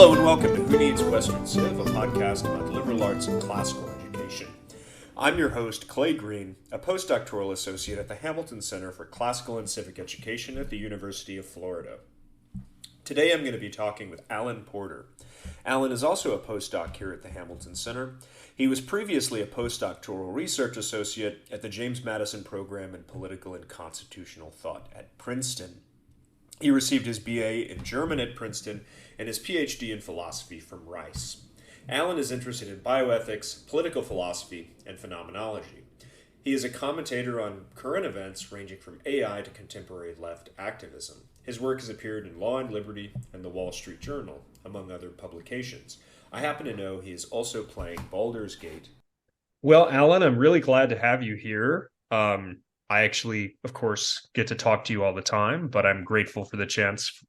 Hello and welcome to Who Needs Western Civ, a podcast about liberal arts and classical education. I'm your host, Clay Green, a postdoctoral associate at the Hamilton Center for Classical and Civic Education at the University of Florida. Today I'm going to be talking with Alan Porter. Alan is also a postdoc here at the Hamilton Center. He was previously a postdoctoral research associate at the James Madison Program in Political and Constitutional Thought at Princeton. He received his BA in German at Princeton and his PhD in philosophy from Rice. Alan is interested in bioethics, political philosophy, and phenomenology. He is a commentator on current events ranging from AI to contemporary left activism. His work has appeared in Law and Liberty and the Wall Street Journal, among other publications. I happen to know he is also playing Baldur's Gate. Well, Alan, I'm really glad to have you here. I actually, of course, get to talk to you all the time, but I'm grateful for the chance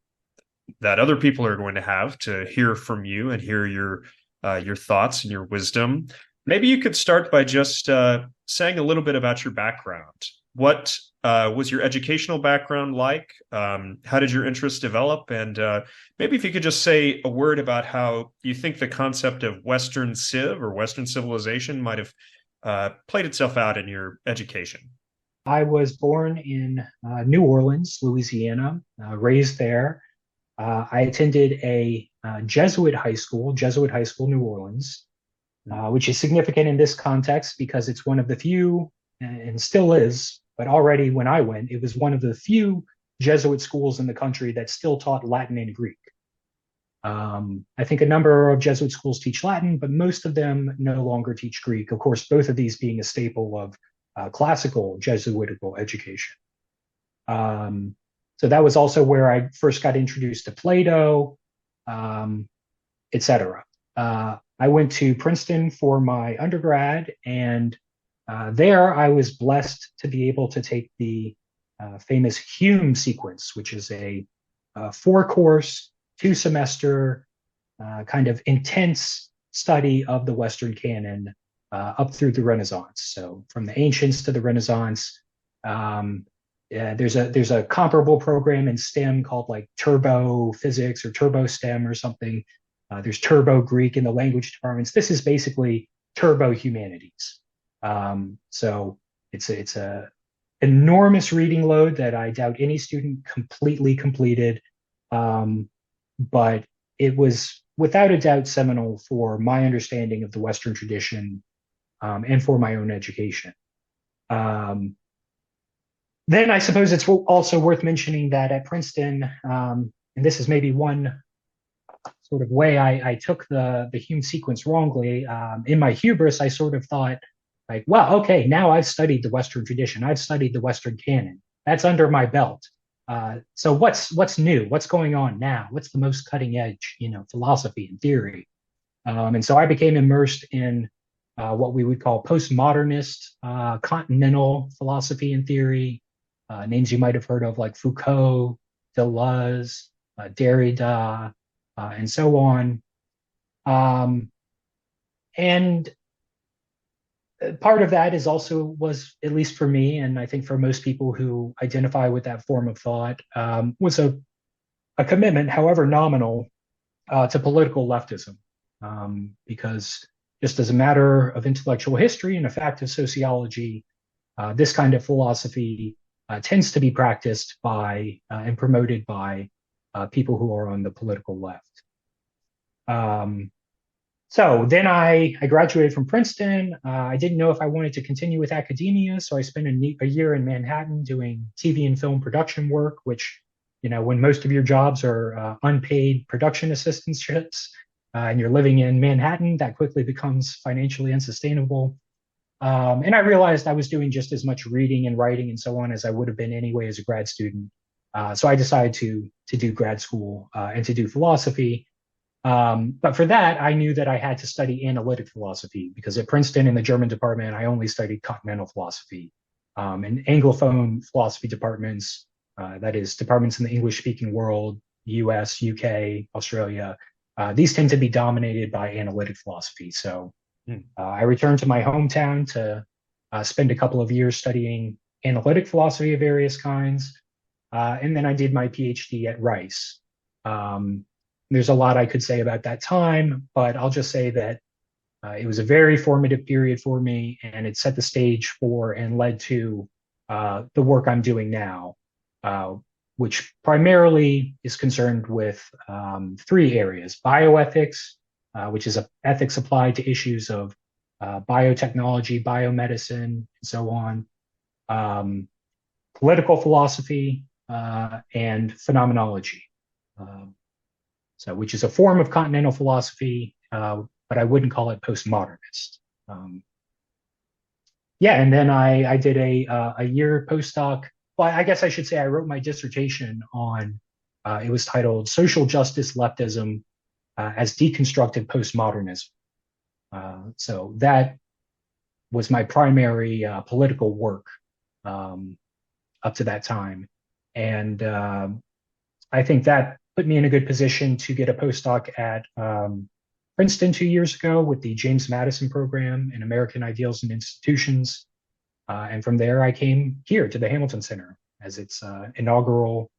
that other people are going to have to hear from you and hear your thoughts and your wisdom. Maybe you could start by just saying a little bit about your background. What was your educational background like? How did your interests develop? And maybe if you could just say a word about how you think the concept of Western Civ or Western civilization might have played itself out in your education. I was born in New Orleans, Louisiana, raised there. I attended a Jesuit high school, New Orleans, which is significant in this context because it's one of the few, and still is, but already when I went, it was one of the few Jesuit schools in the country that still taught Latin and Greek. I think a number of Jesuit schools teach Latin, but most of them no longer teach Greek. Of course, both of these being a staple of classical Jesuitical education. So that was also where I first got introduced to Plato, etc. I went to Princeton for my undergrad, and there I was blessed to be able to take the famous Hume sequence, which is a 4-course, 2-semester kind of intense study of the Western canon up through the Renaissance. So from the ancients to the Renaissance. There's a comparable program in STEM called like Turbo Physics or Turbo STEM or something. There's Turbo Greek in the language departments. This is basically Turbo Humanities. So it's a enormous reading load that I doubt any student completely completed. But it was without a doubt seminal for my understanding of the Western tradition and for my own education. Then I suppose it's also worth mentioning that at Princeton, and this is maybe one sort of way I took the Hume sequence wrongly. In my hubris, I sort of thought, like, well, okay, now I've studied the Western tradition. I've studied the Western canon. That's under my belt. So what's new? What's going on now? What's the most cutting edge, philosophy and theory? And so I became immersed in what we would call postmodernist continental philosophy and theory, names you might have heard of like Foucault, Deleuze, Derrida, and so on. And part of that was, at least for me, and I think for most people who identify with that form of thought, was a commitment, however nominal, to political leftism. Because just as a matter of intellectual history and a fact of sociology, this kind of philosophy tends to be practiced by and promoted by people who are on the political left. So then I graduated from Princeton. I didn't know if I wanted to continue with academia, so I spent a year in Manhattan doing TV and film production work, which, when most of your jobs are unpaid production assistantships, and you're living in Manhattan, that quickly becomes financially unsustainable. And I realized I was doing just as much reading and writing and so on as I would have been anyway as a grad student. So I decided to do grad school and to do philosophy. But for that, I knew that I had to study analytic philosophy because at Princeton in the German department, I only studied continental philosophy. And Anglophone philosophy departments, that is departments in the English-speaking world, US, UK, Australia, these tend to be dominated by analytic philosophy. So I returned to my hometown to spend a couple of years studying analytic philosophy of various kinds. And then I did my PhD at Rice. There's a lot I could say about that time, but I'll just say that it was a very formative period for me, and it set the stage for and led to the work I'm doing now, uh, which primarily is concerned with three areas: bioethics, which is ethics applied to issues of biotechnology, biomedicine, and so on, um, political philosophy, and phenomenology. Um, which is a form of continental philosophy, but I wouldn't call it postmodernist. Um, yeah, and then I did a year postdoc. Well, I guess I should say I wrote my dissertation on. It was titled "Social Justice Leftism as Deconstructed Postmodernism." So that was my primary political work um, up to that time, and I think that put me in a good position to get a postdoc at Princeton 2 years ago with the James Madison program in American Ideals and Institutions. And from there, I came here to the Hamilton Center as its inaugural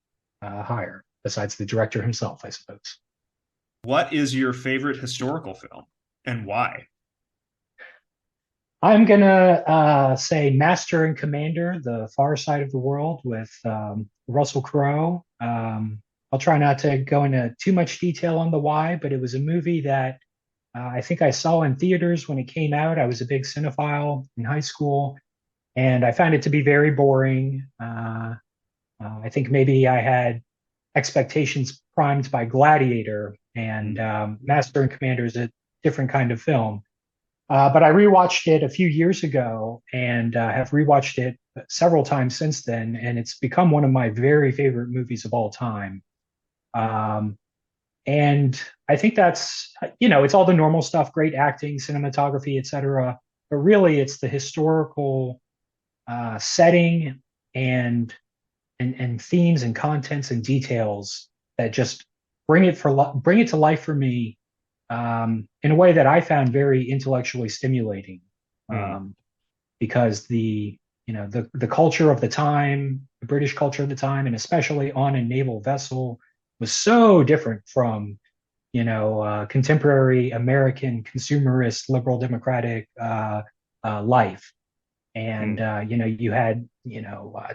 hire, besides the director himself, I suppose. What is your favorite historical film and why? I'm going to say Master and Commander, The Far Side of the World with Russell Crowe. I'll try not to go into too much detail on the why, but it was a movie that I think I saw in theaters when it came out. I was a big cinephile in high school, and I found it to be very boring. I think maybe I had expectations primed by Gladiator, and Master and Commander is a different kind of film. But I rewatched it a few years ago and have rewatched it several times since then, and it's become one of my very favorite movies of all time. Um, and I think that's, it's all the normal stuff, great acting, cinematography, etc. But really, it's the historical setting and and themes and contents and details that just bring it to life for me in a way that I found very intellectually stimulating. Um, because the culture of the time, the British culture of the time, and especially on a naval vessel, was so different from contemporary American consumerist liberal democratic life. And you had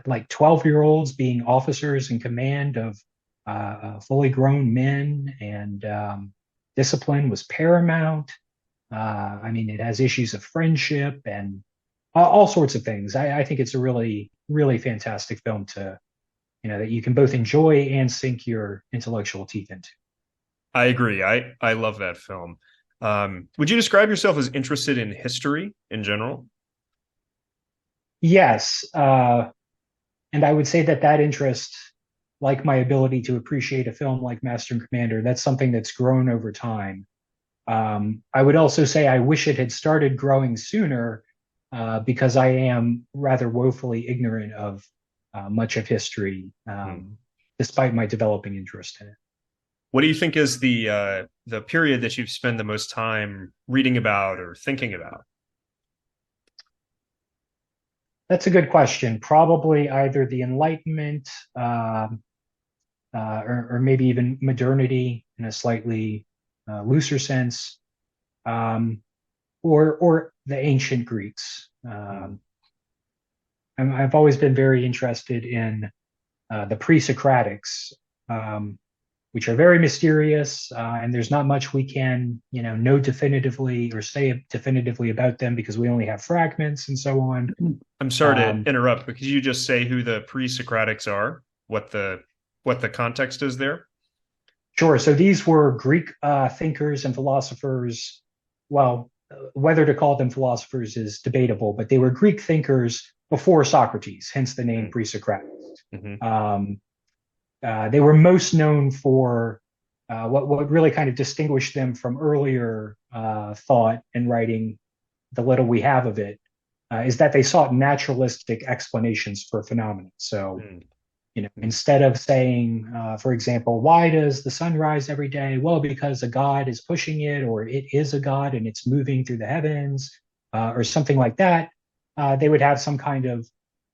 like 12-year-olds being officers in command of fully grown men, and discipline was paramount. I mean, it has issues of friendship and all sorts of things. I think it's a really, really fantastic film to, that you can both enjoy and sink your intellectual teeth into. I agree. I love that film. Would you describe yourself as interested in history in general? Yes. And I would say that interest, like my ability to appreciate a film like Master and Commander, that's something that's grown over time. I would also say I wish it had started growing sooner because I am rather woefully ignorant of much of history, despite my developing interest in it. What do you think is the period that you've spent the most time reading about or thinking about? That's a good question. Probably either the Enlightenment or maybe even modernity in a slightly looser sense, or the ancient Greeks. I've always been very interested in the pre-Socratics, which are very mysterious, and there's not much we can, know definitively or say definitively about them because we only have fragments and so on. I'm sorry to interrupt, but could you just say who the pre-Socratics are? What the context is there? Sure. So these were Greek thinkers and philosophers. Well, whether to call them philosophers is debatable, but they were Greek thinkers before Socrates, hence the name pre-Socratic. They were most known for what really kind of distinguished them from earlier thought and writing, the little we have of it, is that they sought naturalistic explanations for phenomena. So, instead of saying, for example, why does the sun rise every day? Well, because a god is pushing it, or it is a god and it's moving through the heavens, or something like that. They would have some kind of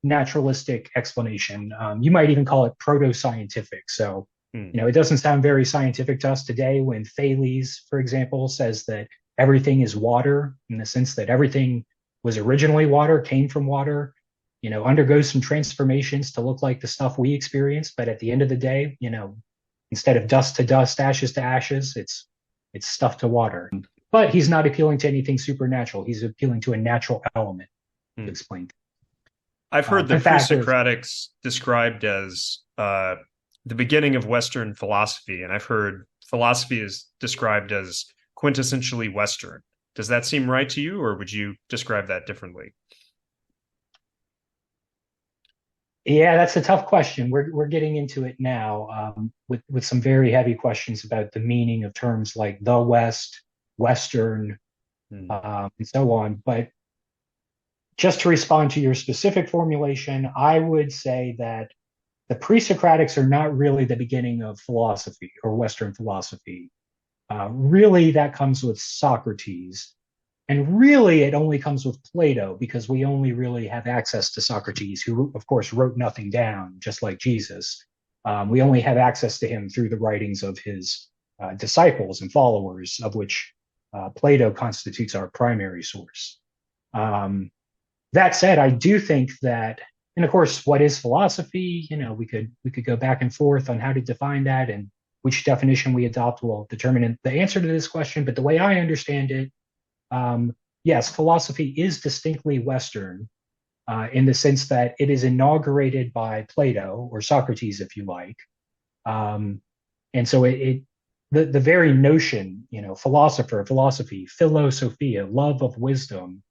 naturalistic explanation. You might even call it proto-scientific. So Hmm. It doesn't sound very scientific to us today when Thales, for example, says that everything is water in the sense that everything was originally water, came from water, undergoes some transformations to look like the stuff we experience. But at the end of the day, instead of dust to dust, ashes to ashes, it's stuff to water. But he's not appealing to anything supernatural. He's appealing to a natural element to Hmm. explain. I've heard the In fact, pre-Socratics described as the beginning of Western philosophy, and I've heard philosophy is described as quintessentially Western. Does that seem right to you, or would you describe that differently? yeah, that's a tough question. We're getting into it now with some very heavy questions about the meaning of terms like the West, Western, Hmm. and so on. But just to respond to your specific formulation, I would say that the pre-Socratics are not really the beginning of philosophy or Western philosophy. Really, that comes with Socrates. And really, it only comes with Plato because we only really have access to Socrates, who, of course, wrote nothing down, just like Jesus. We only have access to him through the writings of his disciples and followers, of which Plato constitutes our primary source. Um, that said, I do think that, and of course, what is philosophy? We could go back and forth on how to define that, and which definition we adopt will determine the answer to this question. But the way I understand it, yes, philosophy is distinctly Western in the sense that it is inaugurated by Plato or Socrates, if you like. Um, and so the very notion, philosopher, philosophy, philosophia, love of wisdom,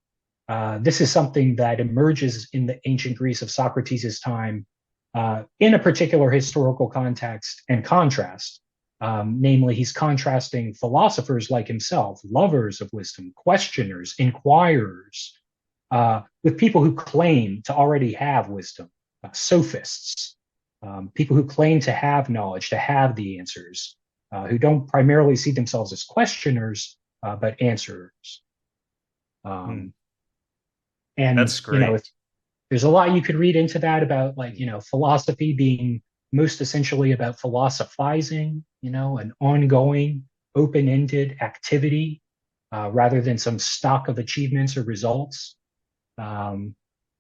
this is something that emerges in the ancient Greece of Socrates' time in a particular historical context and contrast. Namely, he's contrasting philosophers like himself, lovers of wisdom, questioners, inquirers, with people who claim to already have wisdom, sophists, people who claim to have knowledge, to have the answers, who don't primarily see themselves as questioners, but answerers. Hmm. Um, and That's great. there's a lot you could read into that about like, philosophy being most essentially about philosophizing, an ongoing, open-ended activity rather than some stock of achievements or results. Um,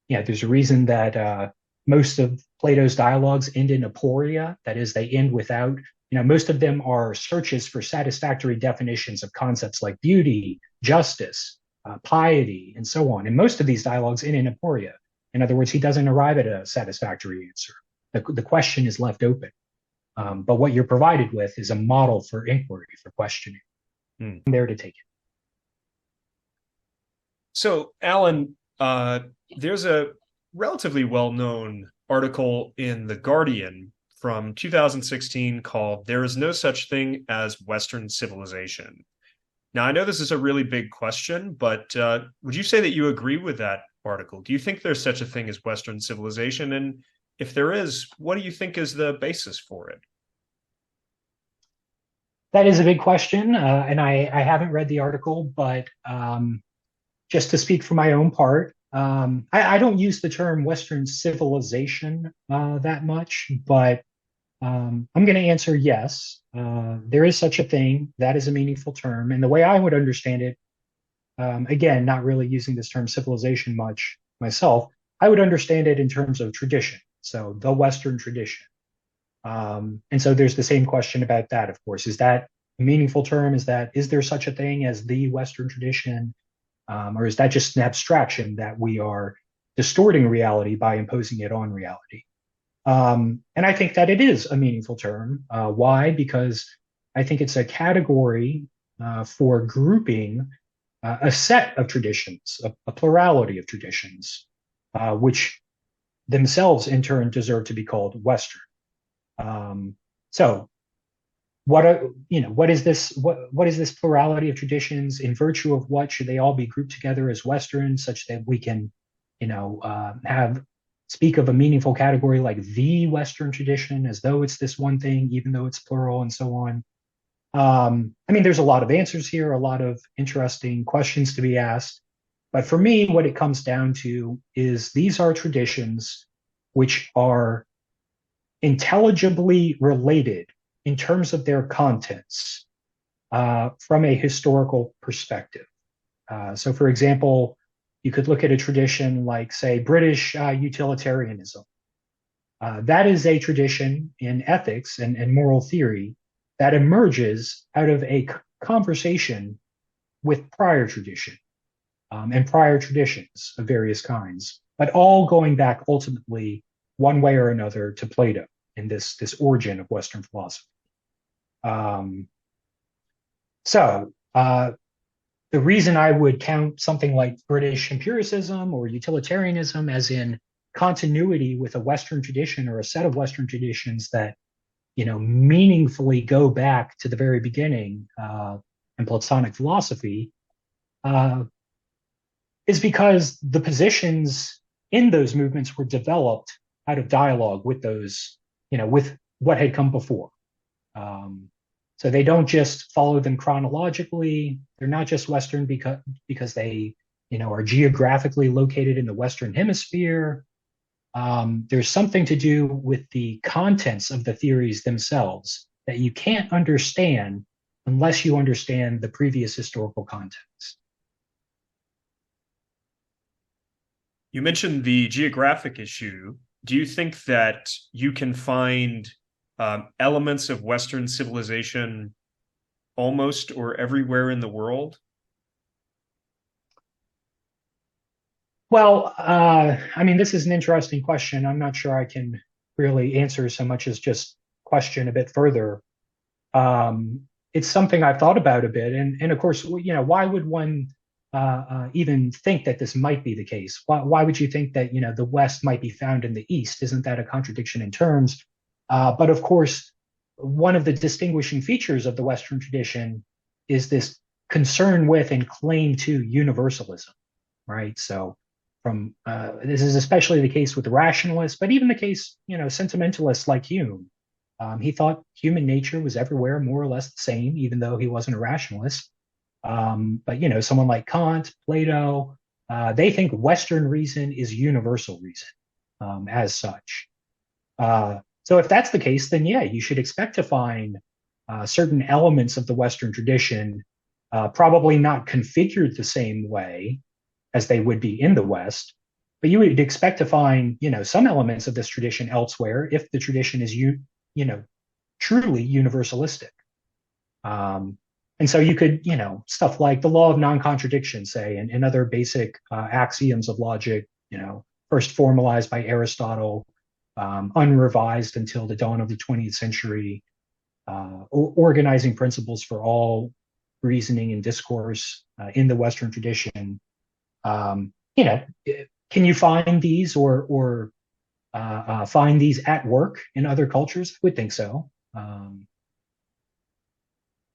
yeah, there's a reason that most of Plato's dialogues end in aporia. That is, they end without, most of them are searches for satisfactory definitions of concepts like beauty, justice, piety, and so on. And most of these dialogues end in aporia. In other words, he doesn't arrive at a satisfactory answer. The question is left open. But what you're provided with is a model for inquiry, for questioning. Hmm. I'm there to take it. So, Alan, there's a relatively well-known article in The Guardian from 2016 called "There is no such thing as Western civilization." Now, I know this is a really big question, but would you say that you agree with that article? Do you think there's such a thing as Western civilization? And if there is, what do you think is the basis for it? That is a big question, and I haven't read the article, but just to speak for my own part, I don't use the term Western civilization that much, but I'm going to answer yes. There is such a thing. That is a meaningful term. And the way I would understand it, again, not really using this term civilization much myself, I would understand it in terms of tradition. So the Western tradition. And so there's the same question about that, of course. Is that a meaningful term? Is there such a thing as the Western tradition? Or is that just an abstraction that we are distorting reality by imposing it on reality? And I think that it is a meaningful term. Why? Because I think it's a category for grouping a set of traditions, a plurality of traditions, which themselves in turn deserve to be called Western. So what is this what is this plurality of traditions? In virtue of what should they all be grouped together as Western, such that we can have speak of a meaningful category like the Western tradition as though it's this one thing, even though it's plural and so on. I mean, there's a lot of answers here, a lot of interesting questions to be asked. But for me, what it comes down to is these are traditions which are intelligibly related in terms of their contents from a historical perspective. So, for example, you could look at a tradition like, say, British utilitarianism. That is a tradition in ethics and moral theory that emerges out of a conversation with prior tradition and prior traditions of various kinds, but all going back ultimately one way or another to Plato in this origin of Western philosophy. Um, so the reason I would count something like British empiricism or utilitarianism as in continuity with a Western tradition or a set of Western traditions that meaningfully go back to the very beginning in Platonic philosophy uh, is because the positions in those movements were developed out of dialogue with those, with what had come before. Um, so they don't just follow them chronologically. They're not just Western because they, are geographically located in the Western Hemisphere. There's something to do with the contents of the theories themselves that you can't understand unless you understand the previous historical context. You mentioned the geographic issue. Do you think that you can find elements of Western civilization almost or everywhere in the world? Well, I mean, this is an interesting question. I'm not sure I can really answer so much as just question a bit further. It's something I've thought about a bit, and of course, why would one even think that this might be the case? Why would you think that the West might be found in the East? Isn't that a contradiction in terms? But of course, one of the distinguishing features of the Western tradition is this concern with and claim to universalism, right? So from this is especially the case with the rationalists, but even the case, sentimentalists like Hume. He thought human nature was everywhere more or less the same, even though he wasn't a rationalist. But someone like Kant, Plato, they think Western reason is universal reason as such. So if that's the case, then yeah, you should expect to find certain elements of the Western tradition probably not configured the same way as they would be in the West, but you would expect to find, some elements of this tradition elsewhere if the tradition is truly universalistic. And so you could, stuff like the law of non-contradiction, say, and other basic axioms of logic, first formalized by Aristotle, unrevised until the dawn of the 20th century, organizing principles for all reasoning and discourse in the Western tradition. Can you find these or find these at work in other cultures? I would think so,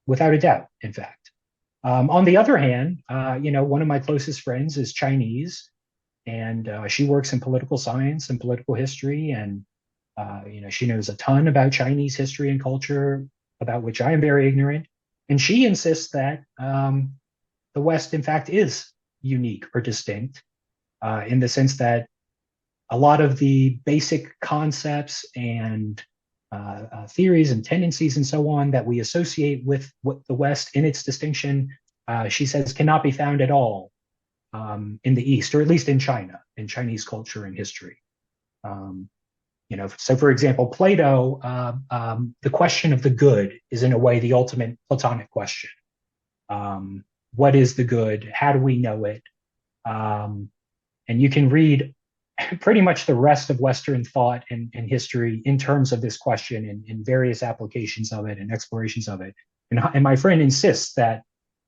without a doubt, in fact. On the other hand, one of my closest friends is Chinese, and she works in political science and political history, and she knows a ton about Chinese history and culture, about which I am very ignorant. And she insists that the West, in fact, is unique or distinct in the sense that a lot of the basic concepts and theories and tendencies and so on that we associate with what the West in its distinction, she says, cannot be found at all in the East, or at least in China, in Chinese culture and history. So for example, Plato, the question of the good is in a way the ultimate Platonic question. What is the good? How do we know it? And you can read pretty much the rest of Western thought and history in terms of this question and various applications of it and explorations of it. And my friend insists that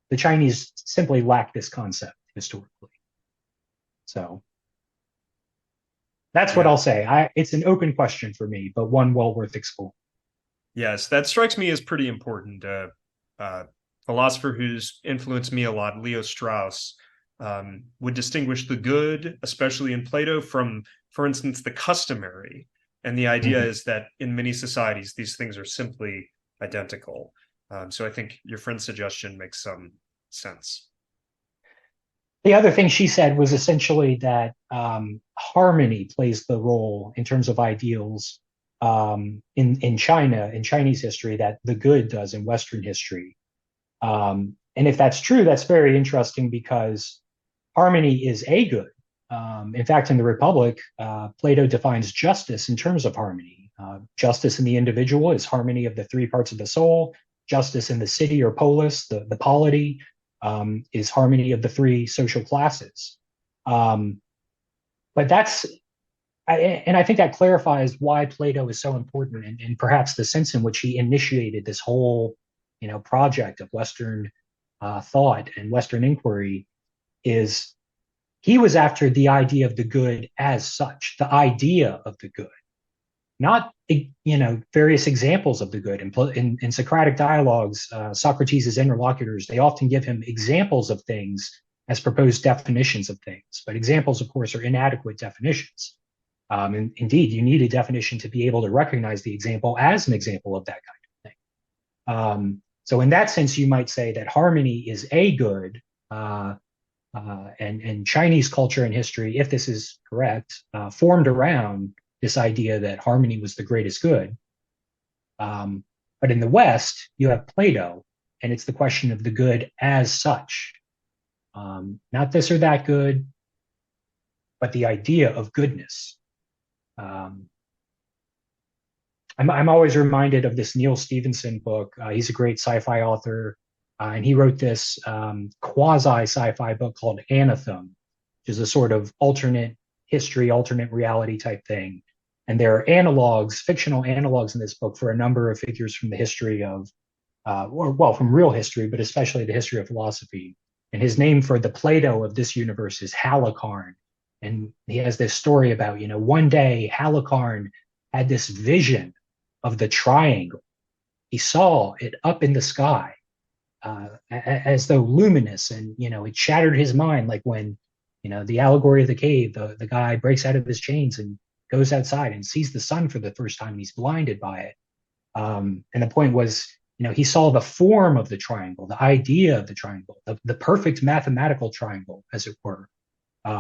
the Chinese simply lack this concept historically. So that's what I'll say. It's an open question for me, but one well worth exploring. Yes, that strikes me as pretty important. Philosopher who's influenced me a lot, Leo Strauss, would distinguish the good, especially in Plato, from, for instance, the customary. And the idea is that in many societies, these things are simply identical. So I think your friend's suggestion makes some sense. The other thing she said was essentially that harmony plays the role in terms of ideals in China, in Chinese history, that the good does in Western history. And if that's true, that's very interesting because harmony is a good. In fact, in the Republic, Plato defines justice in terms of harmony. Justice in the individual is harmony of the three parts of the soul. Justice in the city or polis, the polity, is harmony of the three social classes. Um, but and I think that clarifies why Plato is so important, and perhaps the sense in which he initiated this whole, project of Western thought and Western inquiry is he was after the idea of the good as such, the idea of the good, not various examples of the good. In Socratic dialogues, Socrates' interlocutors, they often give him examples of things as proposed definitions of things, but examples, of course, are inadequate definitions. And indeed, you need a definition to be able to recognize the example as an example of that kind of thing. So in that sense, you might say that harmony is a good, and Chinese culture and history, if this is correct, formed around this idea that harmony was the greatest good. But in the West, you have Plato, and it's the question of the good as such. Not this or that good, but the idea of goodness. I'm always reminded of this Neal Stephenson book. He's a great sci-fi author, and he wrote this quasi-sci-fi book called Anathem, which is a sort of alternate history, alternate reality type thing. And there are analogs, fictional analogs in this book for a number of figures from the history of, from real history, but especially the history of philosophy. And his name for the Plato of this universe is Halicarn. And he has this story about, one day Halicarn had this vision of the triangle. He saw it up in the sky, as though luminous, and, it shattered his mind. Like when, the allegory of the cave, the guy breaks out of his chains and goes outside and sees the sun for the first time, and he's blinded by it. And the point was, he saw the form of the triangle, the idea of the triangle, the perfect mathematical triangle, as it were,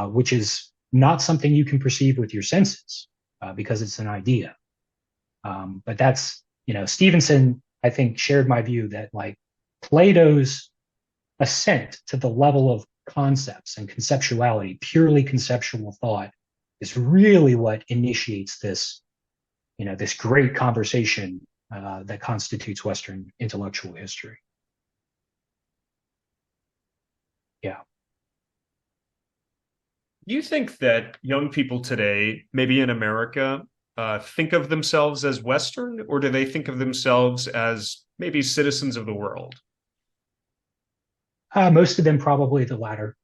which is not something you can perceive with your senses, because it's an idea. But that's, Stevenson, I think, shared my view that, like, Plato's ascent to the level of concepts and conceptuality, purely conceptual thought, is really what initiates this, this great conversation that constitutes Western intellectual history. Yeah. Do you think that young people today, maybe in America, think of themselves as Western, or do they think of themselves as maybe citizens of the world? Most of them probably the latter.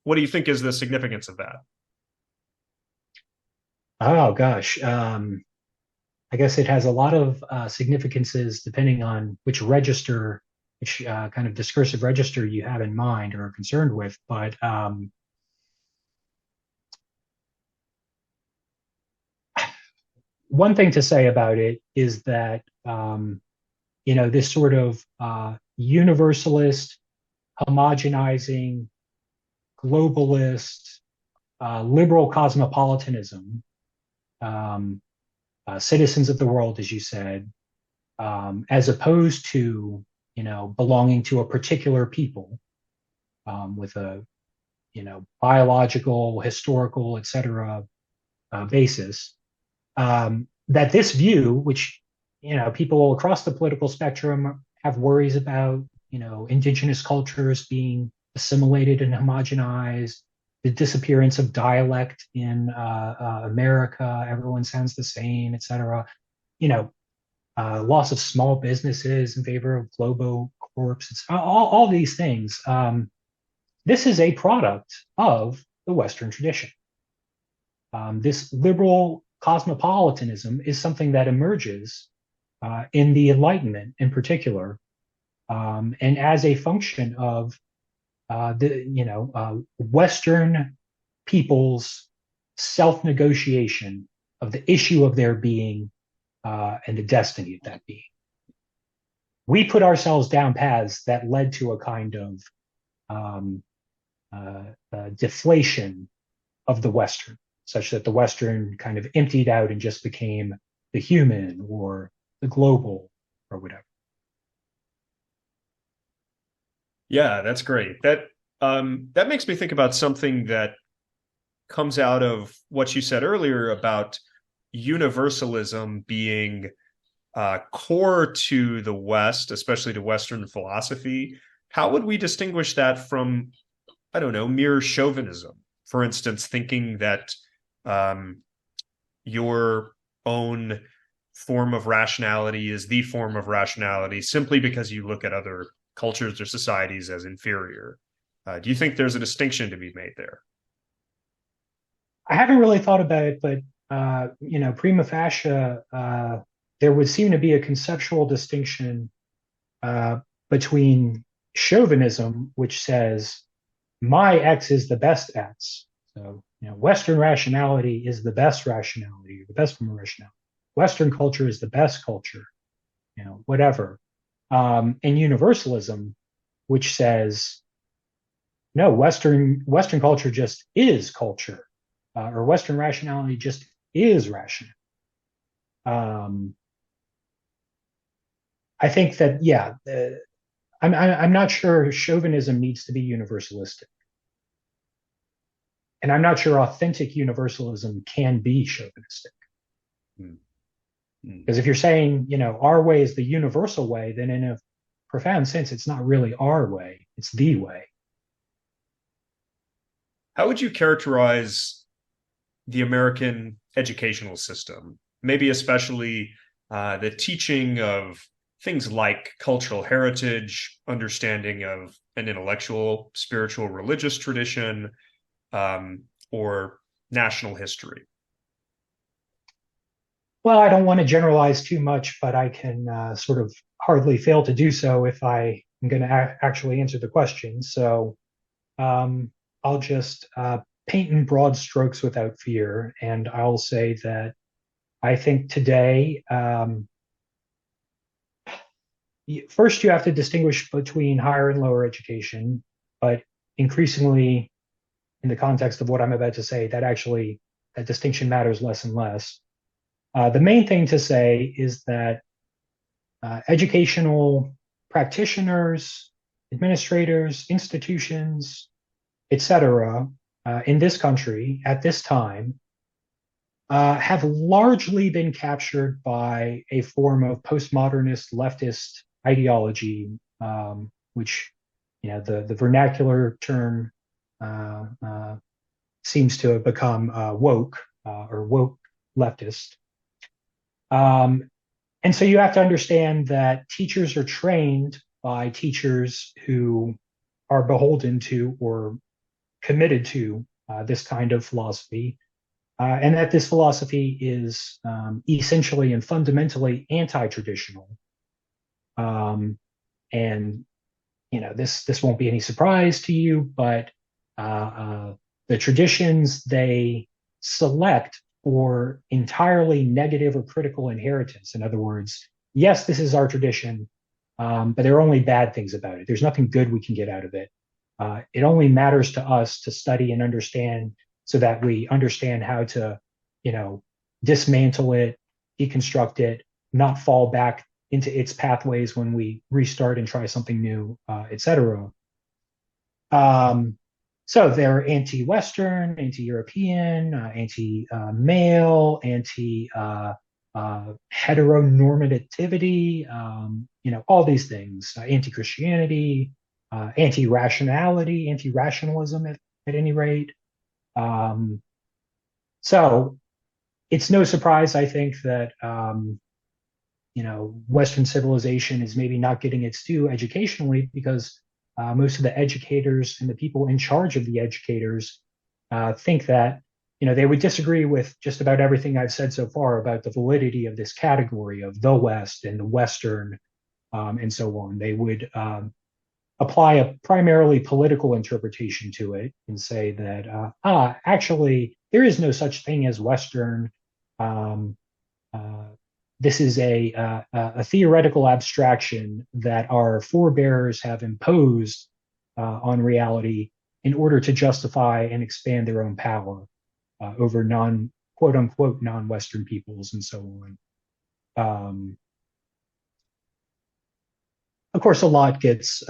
What do you think is the significance of that? Oh gosh, I guess it has a lot of significances depending on which register, which kind of discursive register you have in mind or are concerned with. But one thing to say about it is that this sort of universalist, homogenizing, globalist, liberal cosmopolitanism, citizens of the world, as you said, as opposed to belonging to a particular people, with a biological, historical, etc. Basis. That this view, which people across the political spectrum have worries about, indigenous cultures being assimilated and homogenized, the disappearance of dialect in America, everyone sounds the same, etc. Loss of small businesses in favor of Globo Corps, all these things. This is a product of the Western tradition. This liberal cosmopolitanism is something that emerges in the Enlightenment in particular, and as a function of Western people's self-negotiation of the issue of their being, and the destiny of that being. We put ourselves down paths that led to a kind of deflation of the Western. such that the Western kind of emptied out and just became the human or the global or whatever. Yeah, that's great. That makes me think about something that comes out of what you said earlier about universalism being core to the West, especially to Western philosophy. How would we distinguish that from, I don't know, mere chauvinism? For instance, thinking that um, your own form of rationality is the form of rationality simply because you look at other cultures or societies as inferior. Do you think there's a distinction to be made there? I haven't really thought about it, but prima facie, there would seem to be a conceptual distinction uh, between chauvinism, which says my X is the best X. So, Western rationality is the best rationality, the best form of rationality. Western culture is the best culture, whatever. And universalism, which says no, Western culture just is culture, or Western rationality just is rational. Um, I think that yeah, I'm not sure chauvinism needs to be universalistic, and I'm not sure authentic universalism can be chauvinistic. Mm-hmm. Because if you're saying our way is the universal way, then in a profound sense, it's not really our way; it's the way. How would you characterize the American educational system? Maybe especially the teaching of things like cultural heritage, understanding of an intellectual, spiritual, religious tradition, or national history. Well, I don't want to generalize too much, but I can sort of hardly fail to do so if I am going to actually answer the question. So um, I'll just paint in broad strokes without fear. And I'll say that I think today, first, you have to distinguish between higher and lower education, but increasingly, in the context of what I'm about to say, that distinction matters less and less. The main thing to say is that educational practitioners, administrators, institutions, etc., in this country at this time have largely been captured by a form of postmodernist leftist ideology, which the vernacular term seems to have become woke or woke leftist. And so you have to understand that teachers are trained by teachers who are beholden to or committed to this kind of philosophy, and that this philosophy is essentially and fundamentally anti-traditional. And this won't be any surprise to you, but the traditions they select for entirely negative or critical inheritance. In other words, yes, this is our tradition, but there are only bad things about it. There's nothing good we can get out of it. It only matters to us to study and understand so that we understand how to, dismantle it, deconstruct it, not fall back into its pathways when we restart and try something new, etc. So they're anti-Western, anti-European, anti-male, anti-heteronormativity, all these things, anti-Christianity, anti-rationality, anti-rationalism at any rate. So it's no surprise, I think, that Western civilization is maybe not getting its due educationally because most of the educators and the people in charge of the educators think that they would disagree with just about everything I've said so far about the validity of this category of the West and the Western and so on. They would apply a primarily political interpretation to it and say that actually there is no such thing as Western. Um, this is a theoretical abstraction that our forebears have imposed on reality in order to justify and expand their own power. over quote unquote non-Western peoples and so on. Um, of course, a lot gets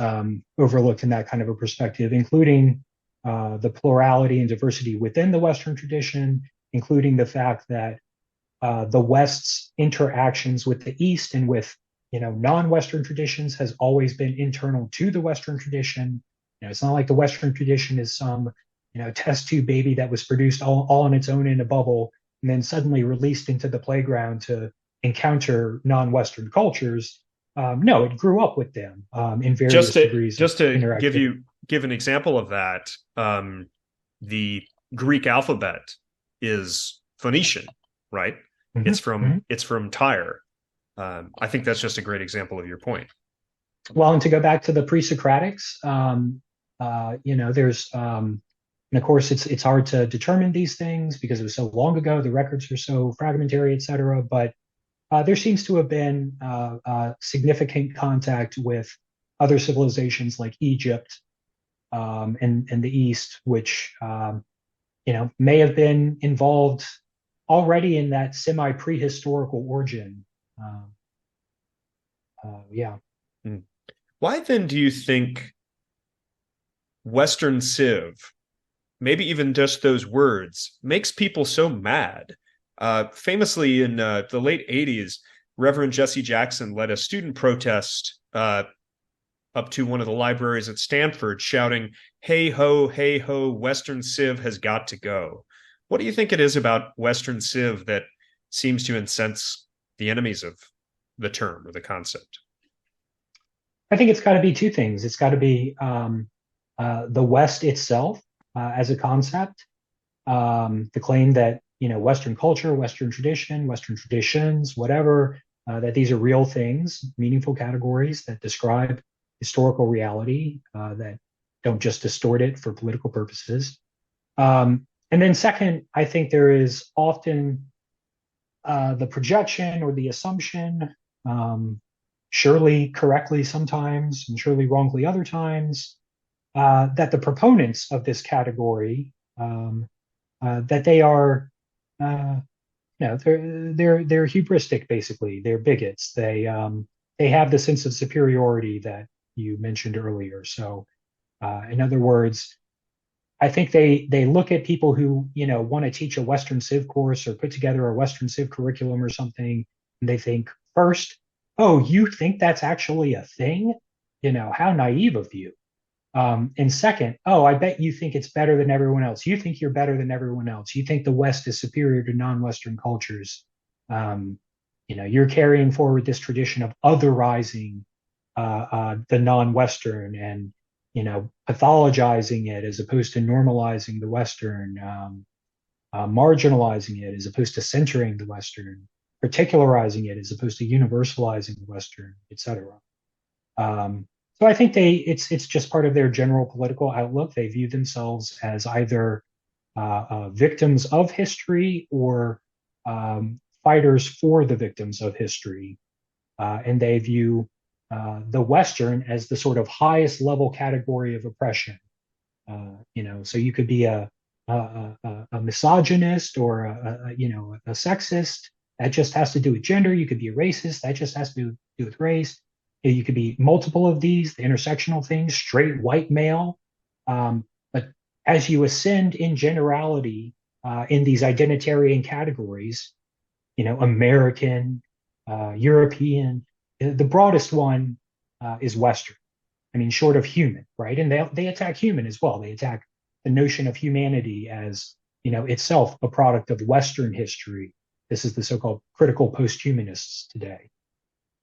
overlooked in that kind of a perspective, including the plurality and diversity within the Western tradition, including the fact that the West's interactions with the East and with non-Western traditions has always been internal to the Western tradition. It's not like the Western tradition is some test tube baby that was produced all on its own in a bubble and then suddenly released into the playground to encounter non-Western cultures. No, it grew up with them in various degrees of just to interactivity. give an example of that, the Greek alphabet is Phoenician, right? Mm-hmm, mm-hmm. It's from Tyre. I think that's just a great example of your point. Well, and to go back to the pre-Socratics, there's and of course it's hard to determine these things because it was so long ago. The records are so fragmentary, et cetera. But there seems to have been significant contact with other civilizations like Egypt and the East, which may have been involved already in that semi-prehistorical origin. Yeah. Why then do you think Western Civ, maybe even just those words, makes people so mad? Famously, in the late 80s, Reverend Jesse Jackson led a student protest up to one of the libraries at Stanford, shouting, hey ho, Western Civ has got to go. What do you think it is about Western Civ that seems to incense the enemies of the term or the concept? I think it's got to be two things. It's got to be the West itself as a concept, the claim that Western culture, Western tradition, Western traditions, whatever, that these are real things, meaningful categories that describe historical reality, that don't just distort it for political purposes. And then second, I think there is often the projection or the assumption, surely correctly sometimes and surely wrongly other times, that the proponents of this category, that they are, they're hubristic basically. They're bigots. They have the sense of superiority that you mentioned earlier. So, in other words, I think they look at people who want to teach a Western Civ course or put together a Western Civ curriculum or something, and they think first, oh, you think that's actually a thing? How naive of you. And second, oh, I bet you think it's better than everyone else. You think you're better than everyone else. You think the West is superior to non-Western cultures. You're carrying forward this tradition of otherizing the non-Western and pathologizing it as opposed to normalizing the Western, marginalizing it as opposed to centering the Western, particularizing it as opposed to universalizing the Western, etc. So I think it's just part of their general political outlook. They view themselves as either victims of history or fighters for the victims of history, and they view the Western as the sort of highest level category of oppression. So you could be a misogynist or a sexist. That just has to do with gender. You could be a racist. That just has to do with race. You could be multiple of these, the intersectional things, straight white male. But as you ascend in generality in these identitarian categories, American, European, the broadest one is Western. I mean, short of human, right? And they attack human as well. They attack the notion of humanity as itself a product of Western history. This is the so-called critical post-humanists today.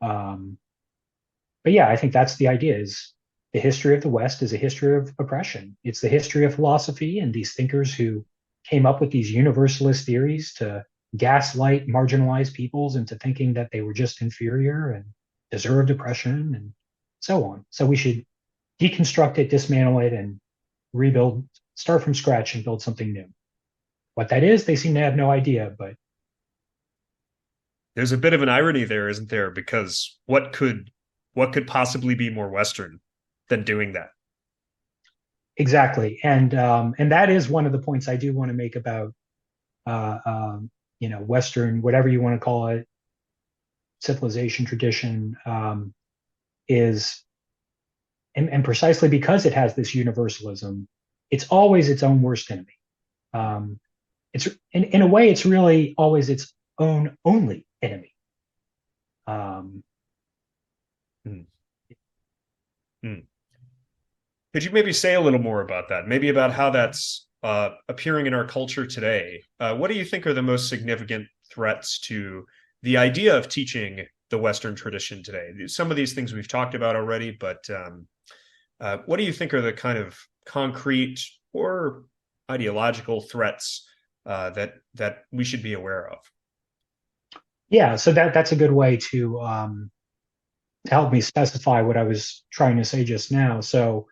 But yeah, I think that's the idea: is the history of the West is a history of oppression. It's the history of philosophy and these thinkers who came up with these universalist theories to gaslight marginalized peoples into thinking that they were just inferior and deserved oppression and so on. So we should deconstruct it, dismantle it, and rebuild, start from scratch and build something new. What that is, they seem to have no idea, but there's a bit of an irony there, isn't there? Because what could possibly be more Western than doing that? Exactly. And that is one of the points I do want to make about Western, whatever you want to call it, civilization, tradition, is, and precisely because it has this universalism, it's always its own worst enemy. Um, it's in a way, it's really always its own only enemy. Um, Hmm. Hmm. Could you maybe say a little more about that? Maybe about how that's appearing in our culture today. What do you think are the most significant threats to the idea of teaching the Western tradition today? Some of these things we've talked about already, but what do you think are the kind of concrete or ideological threats that we should be aware of? yeah, so that's a good way to help me specify what I was trying to say just now. So,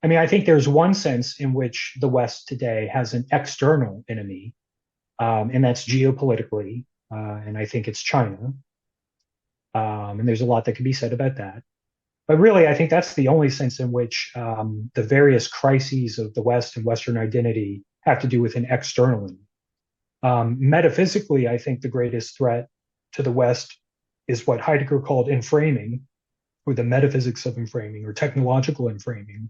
I mean, I think there's one sense in which the West today has an external enemy, and that's geopolitically, and I think it's China. And there's a lot that can be said about that. But really, I think that's the only sense in which the various crises of the West and Western identity have to do with an external enemy. Metaphysically, I think the greatest threat to the West is what Heidegger called inframing, or the metaphysics of inframing, or technological inframing.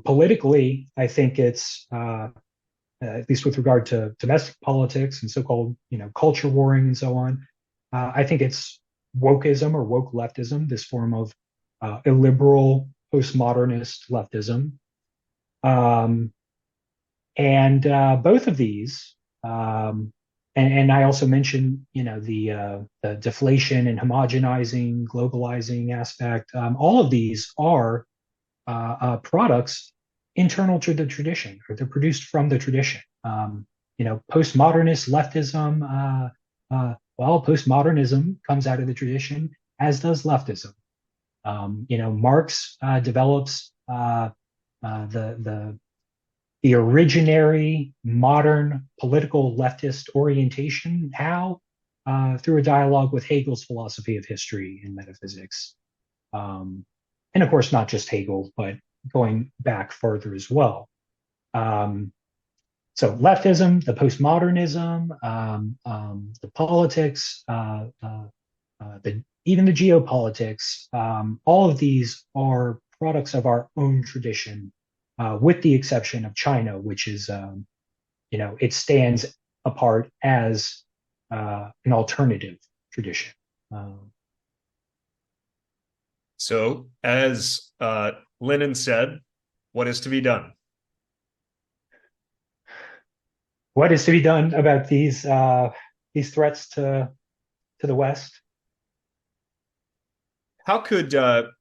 Politically, I think it's at least with regard to domestic politics and so-called, culture warring and so on. I think it's wokeism or woke leftism, this form of illiberal postmodernist leftism. Um, and both of these, and I also mentioned, the deflation and homogenizing, globalizing aspect. All of these are products internal to the tradition, or they're produced from the tradition. Postmodernist leftism. Well, postmodernism comes out of the tradition, as does leftism. Marx develops the originary modern political leftist orientation. How? Through a dialogue with Hegel's philosophy of history and metaphysics. And of course, not just Hegel, but going back further as well. So leftism, the postmodernism, the politics, even the geopolitics, all of these are products of our own tradition, with the exception of China, which is, it stands apart as an alternative tradition. So, as Lenin said, what is to be done? What is to be done about these threats to the West? How could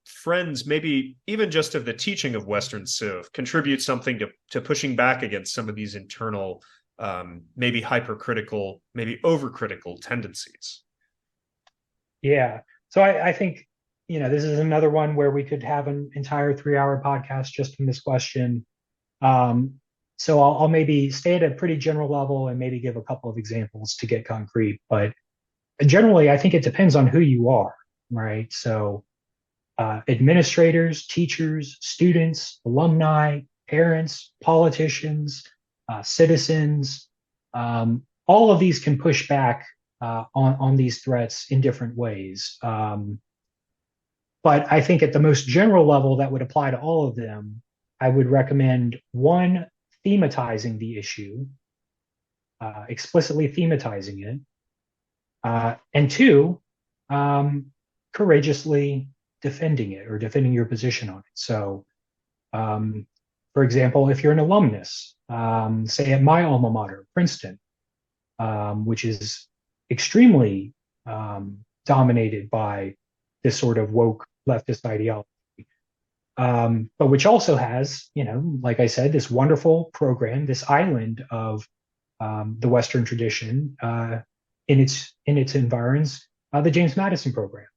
friends, maybe even just of the teaching of Western Civ, contribute something to pushing back against some of these internal, maybe hypercritical, maybe overcritical tendencies? Yeah. So I think, this is another one where we could have an entire 3-hour podcast just from this question. So I'll maybe stay at a pretty general level and maybe give a couple of examples to get concrete. But generally, I think it depends on who you are, right? So administrators, teachers, students, alumni, parents, politicians, citizens, all of these can push back on these threats in different ways. But I think at the most general level that would apply to all of them, I would recommend, one, thematizing the issue, explicitly thematizing it, and two, courageously defending it, or defending your position on it. So, for example, if you're an alumnus, say at my alma mater, Princeton, which is extremely dominated by this sort of woke leftist ideology, but which also has, like I said, this wonderful program, this island of the Western tradition in its environs, the James Madison program.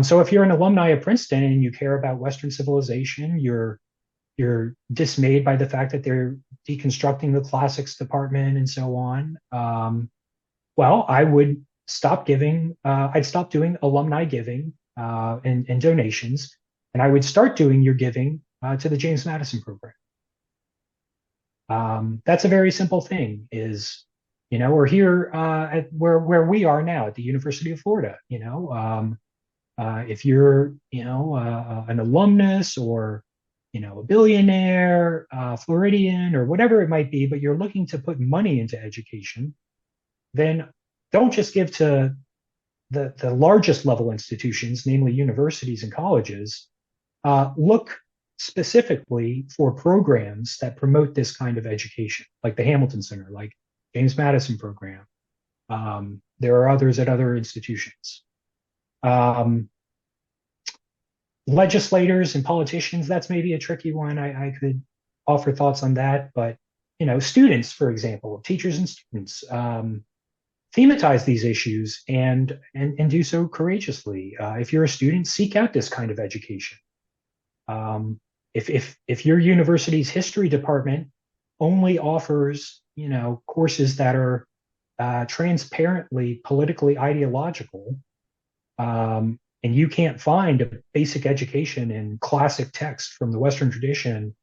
So if you're an alumni of Princeton and you care about Western civilization, you're dismayed by the fact that they're deconstructing the classics department and so on. Well, I would stop giving. I'd stop doing alumni giving and donations, and I would start doing your giving to the James Madison program. That's a very simple thing. Or here at where we are now at the University of Florida. If you're an alumnus or a billionaire, Floridian, or whatever it might be, but you're looking to put money into education, then don't just give to the largest level institutions, namely universities and colleges. Look specifically for programs that promote this kind of education, like the Hamilton Center, like James Madison program. There are others at other institutions. Um, Legislators and politicians, that's maybe a tricky one. I could offer thoughts on that, but students, for example, teachers and students, thematize these issues and do so courageously. If you're a student, seek out this kind of education. If your university's history department only offers courses that are transparently politically ideological, and you can't find a basic education in classic text from the Western tradition,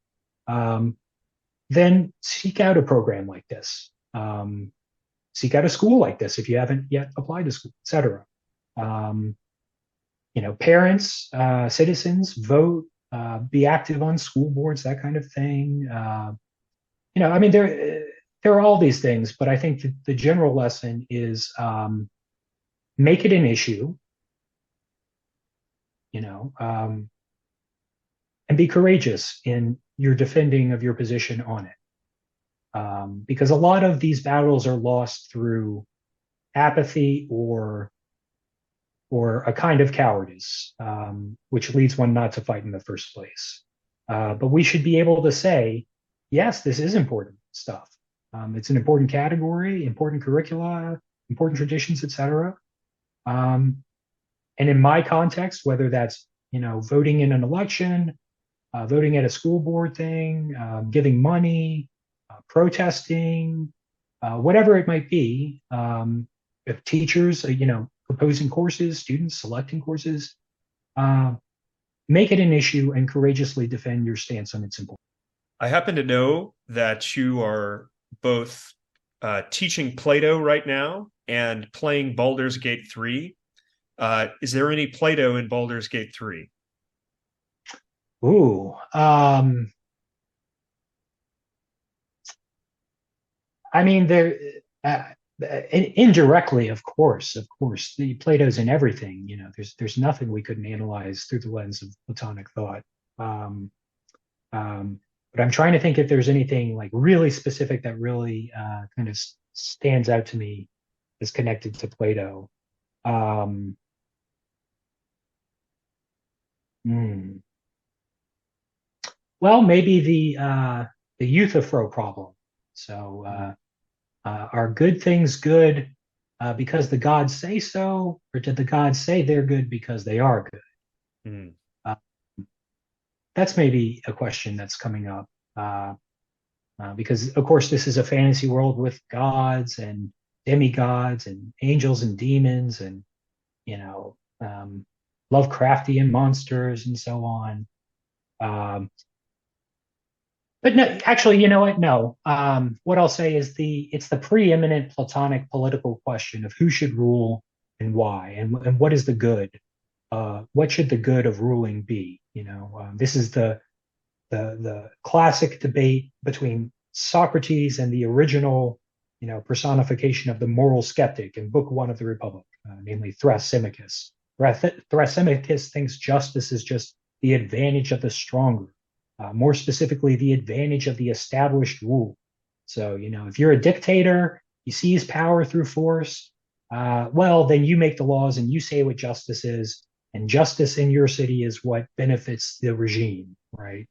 then seek out a program like this. Seek out a school like this if you haven't yet applied to school, et cetera. Parents, citizens, vote, be active on school boards, that kind of thing. I mean, there are all these things, but I think the general lesson is make it an issue, and be courageous in your defending of your position on it. Because a lot of these battles are lost through apathy or a kind of cowardice, which leads one not to fight in the first place. But we should be able to say, yes, this is important stuff. It's an important category, important curricula, important traditions, etc. And in my context, whether that's voting in an election, voting at a school board thing, giving money, protesting, whatever it might be, if teachers, proposing courses, students selecting courses, make it an issue and courageously defend your stance on its importance. I happen to know that you are both teaching Plato right now and playing Baldur's Gate 3. Is there any Plato in Baldur's Gate 3? Ooh, I mean, indirectly, of course, the Plato's in everything. There's nothing we couldn't analyze through the lens of Platonic thought. But I'm trying to think if there's anything like really specific that really kind of stands out to me as connected to Plato. Hmm. Well, maybe the Euthyphro problem. So, are good things good because the gods say so, or did the gods say they're good because they are good? Mm. That's maybe a question that's coming up because, of course, this is a fantasy world with gods and demigods and angels and demons and Lovecraftian monsters and so on. But no, actually, you know what? No. What I'll say is it's the preeminent Platonic political question of who should rule and why, and what is the good. What should the good of ruling be? This is the classic debate between Socrates and the original, personification of the moral skeptic in Book One of the Republic, namely Thrasymachus. Thrasymachus thinks justice is just the advantage of the stronger. More specifically, the advantage of the established rule. So, if you're a dictator, you seize power through force, well, then you make the laws and you say what justice is, and justice in your city is what benefits the regime, right?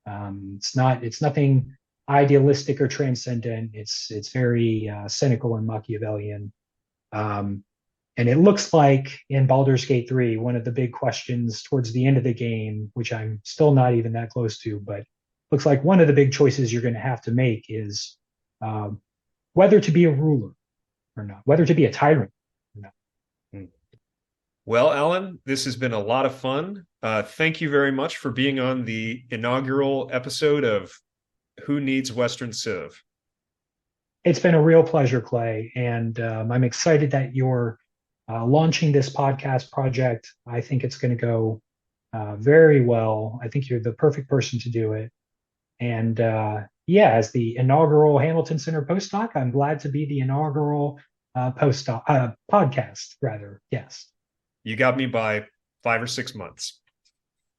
It's nothing idealistic or transcendent. It's very cynical and Machiavellian. And it looks like in Baldur's Gate 3, one of the big questions towards the end of the game, which I'm still not even that close to, but looks like one of the big choices you're going to have to make is whether to be a ruler or not, whether to be a tyrant or not. Well, Alan, this has been a lot of fun. Thank you very much for being on the inaugural episode of Who needs Western Civ? It's been a real pleasure, Clay, and I'm excited that you're launching this podcast project. I think it's going to go very well. I think you're the perfect person to do it. And yeah, as the inaugural Hamilton Center postdoc, I'm glad to be the inaugural postdoc podcast, rather. Yes. You got me by 5 or 6 months.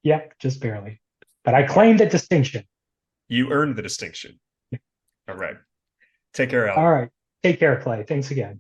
Yeah, just barely. But I claim the distinction. You earned the distinction. All right. Take care, All Alec. right. Take care, Clay. Thanks again.